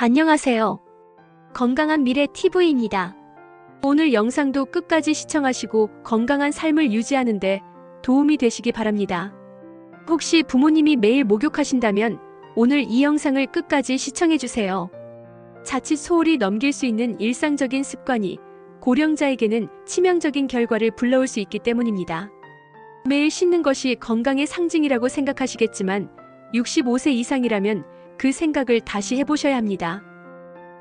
안녕하세요. 건강한 미래 TV입니다. 오늘 영상도 끝까지 시청하시고 건강한 삶을 유지하는데 도움이 되시기 바랍니다. 혹시 부모님이 매일 목욕하신다면 오늘 이 영상을 끝까지 시청해주세요. 자칫 소홀히 넘길 수 있는 일상적인 습관이 고령자에게는 치명적인 결과를 불러올 수 있기 때문입니다. 매일 씻는 것이 건강의 상징이라고 생각하시겠지만 65세 이상이라면 그 생각을 다시 해보셔야 합니다.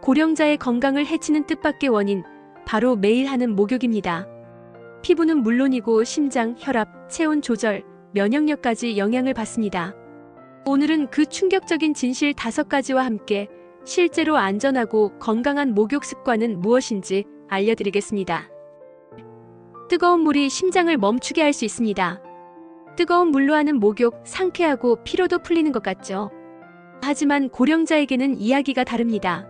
고령자의 건강을 해치는 뜻밖의 원인, 바로 매일 하는 목욕입니다. 피부는 물론이고 심장, 혈압, 체온 조절, 면역력까지 영향을 받습니다. 오늘은 그 충격적인 진실 5가지와 함께 실제로 안전하고 건강한 목욕 습관은 무엇인지 알려드리겠습니다. 뜨거운 물이 심장을 멈추게 할 수 있습니다. 뜨거운 물로 하는 목욕, 상쾌하고 피로도 풀리는 것 같죠? 하지만 고령자에게는 이야기가 다릅니다.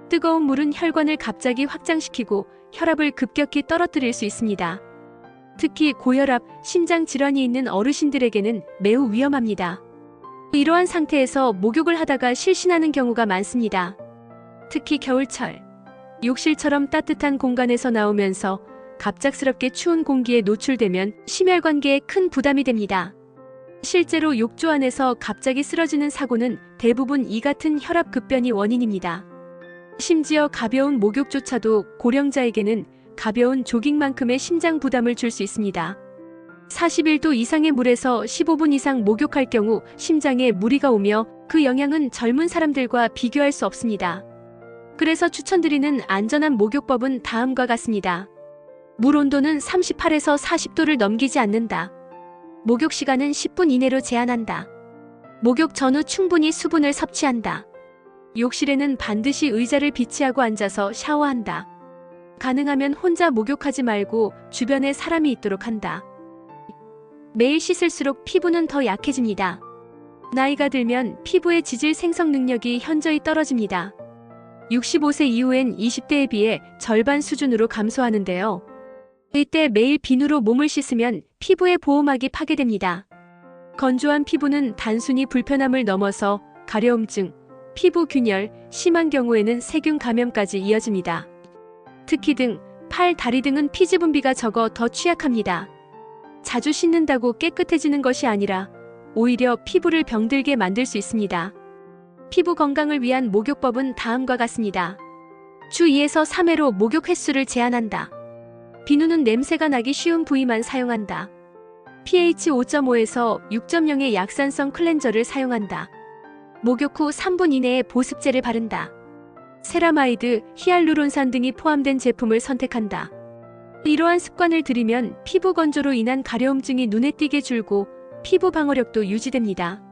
뜨거운 물은 혈관을 갑자기 확장시키고 혈압을 급격히 떨어뜨릴 수 있습니다. 특히 고혈압, 심장 질환이 있는 어르신들에게는 매우 위험합니다. 이러한 상태에서 목욕을 하다가 실신하는 경우가 많습니다. 특히 겨울철, 욕실처럼 따뜻한 공간에서 나오면서 갑작스럽게 추운 공기에 노출되면 심혈관계에 큰 부담이 됩니다. 실제로 욕조 안에서 갑자기 쓰러지는 사고는 대부분 이 같은 혈압 급변이 원인입니다. 심지어 가벼운 목욕조차도 고령자에게는 가벼운 조깅만큼의 심장 부담을 줄 수 있습니다. 41도 이상의 물에서 15분 이상 목욕할 경우 심장에 무리가 오며 그 영향은 젊은 사람들과 비교할 수 없습니다. 그래서 추천드리는 안전한 목욕법은 다음과 같습니다. 물 온도는 38에서 40도를 넘기지 않는다. 목욕 시간은 10분 이내로 제한한다. 목욕 전후 충분히 수분을 섭취한다. 욕실에는 반드시 의자를 비치하고 앉아서 샤워한다. 가능하면 혼자 목욕하지 말고 주변에 사람이 있도록 한다. 매일 씻을수록 피부는 더 약해집니다. 나이가 들면 피부의 지질 생성 능력이 현저히 떨어집니다. 65세 이후엔 20대에 비해 절반 수준으로 감소하는데요. 이때 매일 비누로 몸을 씻으면 피부의 보호막이 파괴됩니다. 건조한 피부는 단순히 불편함을 넘어서 가려움증, 피부 균열, 심한 경우에는 세균 감염까지 이어집니다. 특히 등, 팔, 다리 등은 피지 분비가 적어 더 취약합니다. 자주 씻는다고 깨끗해지는 것이 아니라 오히려 피부를 병들게 만들 수 있습니다. 피부 건강을 위한 목욕법은 다음과 같습니다. 주 2에서 3회로 목욕 횟수를 제한한다. 비누는 냄새가 나기 쉬운 부위만 사용한다. pH 5.5에서 6.0의 약산성 클렌저를 사용한다. 목욕 후 3분 이내에 보습제를 바른다. 세라마이드, 히알루론산 등이 포함된 제품을 선택한다. 이러한 습관을 들이면 피부 건조로 인한 가려움증이 눈에 띄게 줄고 피부 방어력도 유지됩니다.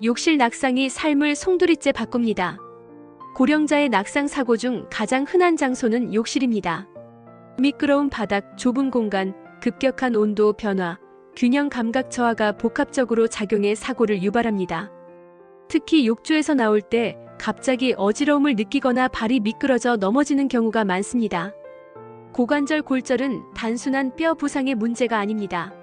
욕실 낙상이 삶을 송두리째 바꿉니다. 고령자의 낙상 사고 중 가장 흔한 장소는 욕실입니다. 미끄러운 바닥, 좁은 공간, 급격한 온도 변화, 균형 감각 저하가 복합적으로 작용해 사고를 유발합니다. 특히 욕조에서 나올 때 갑자기 어지러움을 느끼거나 발이 미끄러져 넘어지는 경우가 많습니다. 고관절 골절은 단순한 뼈 부상의 문제가 아닙니다.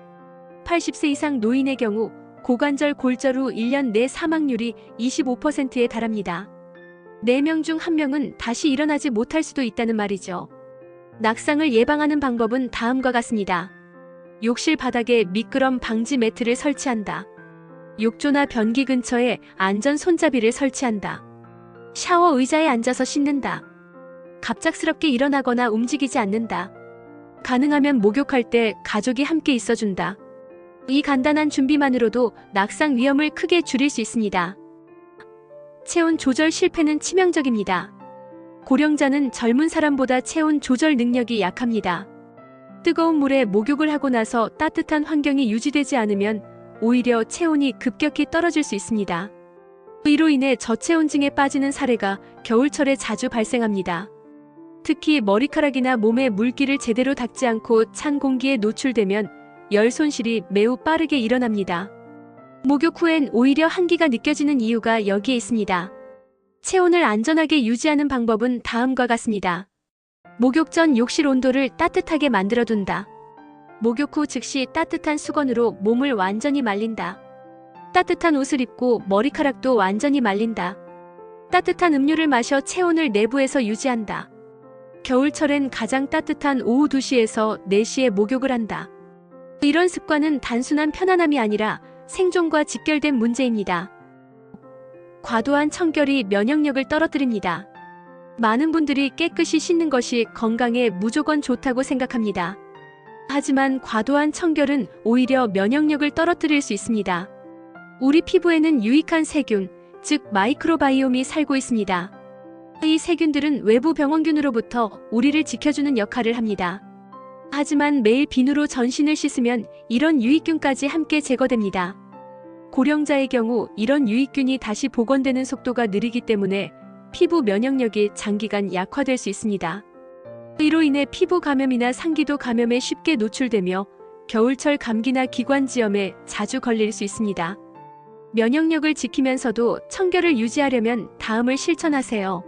80세 이상 노인의 경우 고관절 골절 후 1년 내 사망률이 25%에 달합니다. 4명 중 1명은 다시 일어나지 못할 수도 있다는 말이죠. 낙상을 예방하는 방법은 다음과 같습니다. 욕실 바닥에 미끄럼 방지 매트를 설치한다. 욕조나 변기 근처에 안전 손잡이를 설치한다. 샤워 의자에 앉아서 씻는다. 갑작스럽게 일어나거나 움직이지 않는다. 가능하면 목욕할 때 가족이 함께 있어준다. 이 간단한 준비만으로도 낙상 위험을 크게 줄일 수 있습니다. 체온 조절 실패는 치명적입니다. 고령자는 젊은 사람보다 체온 조절 능력이 약합니다. 뜨거운 물에 목욕을 하고 나서 따뜻한 환경이 유지되지 않으면 오히려 체온이 급격히 떨어질 수 있습니다. 이로 인해 저체온증에 빠지는 사례가 겨울철에 자주 발생합니다. 특히 머리카락이나 몸에 물기를 제대로 닦지 않고 찬 공기에 노출되면 열 손실이 매우 빠르게 일어납니다. 목욕 후엔 오히려 한기가 느껴지는 이유가 여기에 있습니다. 체온을 안전하게 유지하는 방법은 다음과 같습니다. 목욕 전 욕실 온도를 따뜻하게 만들어둔다. 목욕 후 즉시 따뜻한 수건으로 몸을 완전히 말린다. 따뜻한 옷을 입고 머리카락도 완전히 말린다. 따뜻한 음료를 마셔 체온을 내부에서 유지한다. 겨울철엔 가장 따뜻한 오후 2시에서 4시에 목욕을 한다. 이런 습관은 단순한 편안함이 아니라 생존과 직결된 문제입니다. 과도한 청결이 면역력을 떨어뜨립니다. 많은 분들이 깨끗이 씻는 것이 건강에 무조건 좋다고 생각합니다. 하지만 과도한 청결은 오히려 면역력을 떨어뜨릴 수 있습니다. 우리 피부에는 유익한 세균, 즉 마이크로바이옴이 살고 있습니다. 이 세균들은 외부 병원균으로부터 우리를 지켜주는 역할을 합니다. 하지만 매일 비누로 전신을 씻으면 이런 유익균까지 함께 제거됩니다. 고령자의 경우 이런 유익균이 다시 복원되는 속도가 느리기 때문에 피부 면역력이 장기간 약화될 수 있습니다. 이로 인해 피부 감염이나 상기도 감염에 쉽게 노출되며 겨울철 감기나 기관지염에 자주 걸릴 수 있습니다. 면역력을 지키면서도 청결을 유지하려면 다음을 실천하세요.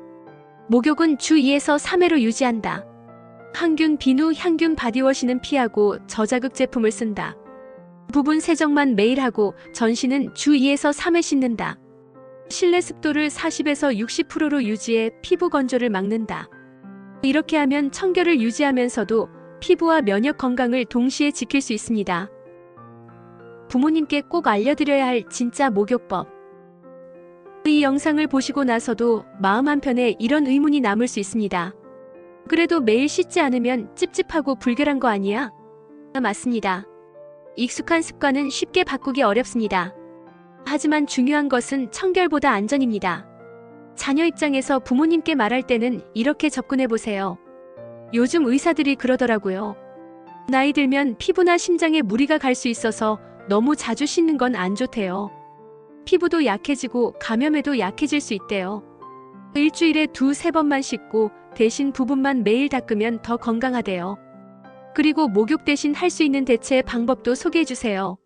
목욕은 주 2에서 3회로 유지한다. 항균 비누, 향균 바디워시는 피하고 저자극 제품을 쓴다. 부분 세정만 매일 하고 전신은 주 2에서 3회 씻는다. 실내 습도를 40에서 60%로 유지해 피부 건조를 막는다. 이렇게 하면 청결을 유지하면서도 피부와 면역 건강을 동시에 지킬 수 있습니다. 부모님께 꼭 알려드려야 할 진짜 목욕법. 이 영상을 보시고 나서도 마음 한편에 이런 의문이 남을 수 있습니다. 그래도 매일 씻지 않으면 찝찝하고 불결한 거 아니야? 맞습니다. 익숙한 습관은 쉽게 바꾸기 어렵습니다. 하지만 중요한 것은 청결보다 안전입니다. 자녀 입장에서 부모님께 말할 때는 이렇게 접근해보세요. 요즘 의사들이 그러더라고요. 나이 들면 피부나 심장에 무리가 갈 수 있어서 너무 자주 씻는 건 안 좋대요. 피부도 약해지고 감염에도 약해질 수 있대요. 일주일에 2~3번만 씻고 대신 부분만 매일 닦으면 더 건강하대요. 그리고 목욕 대신 할 수 있는 대체 방법도 소개해주세요.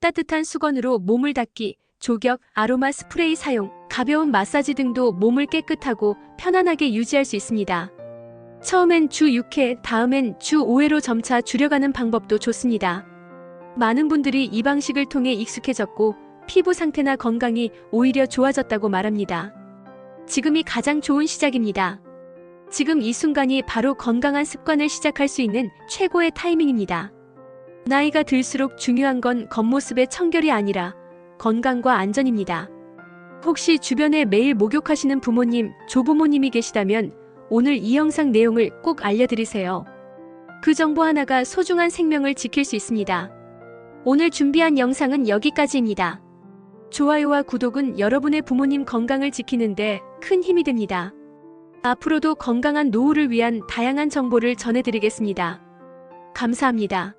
따뜻한 수건으로 몸을 닦기, 조격, 아로마 스프레이 사용, 가벼운 마사지 등도 몸을 깨끗하고 편안하게 유지할 수 있습니다. 처음엔 주 6회, 다음엔 주 5회로 점차 줄여가는 방법도 좋습니다. 많은 분들이 이 방식을 통해 익숙해졌고 피부 상태나 건강이 오히려 좋아졌다고 말합니다. 지금이 가장 좋은 시작입니다. 지금 이 순간이 바로 건강한 습관을 시작할 수 있는 최고의 타이밍입니다. 나이가 들수록 중요한 건 겉모습의 청결이 아니라 건강과 안전입니다. 혹시 주변에 매일 목욕하시는 부모님, 조부모님이 계시다면 오늘 이 영상 내용을 꼭 알려드리세요. 그 정보 하나가 소중한 생명을 지킬 수 있습니다. 오늘 준비한 영상은 여기까지입니다. 좋아요와 구독은 여러분의 부모님 건강을 지키는데 큰 힘이 됩니다. 앞으로도 건강한 노후를 위한 다양한 정보를 전해드리겠습니다. 감사합니다.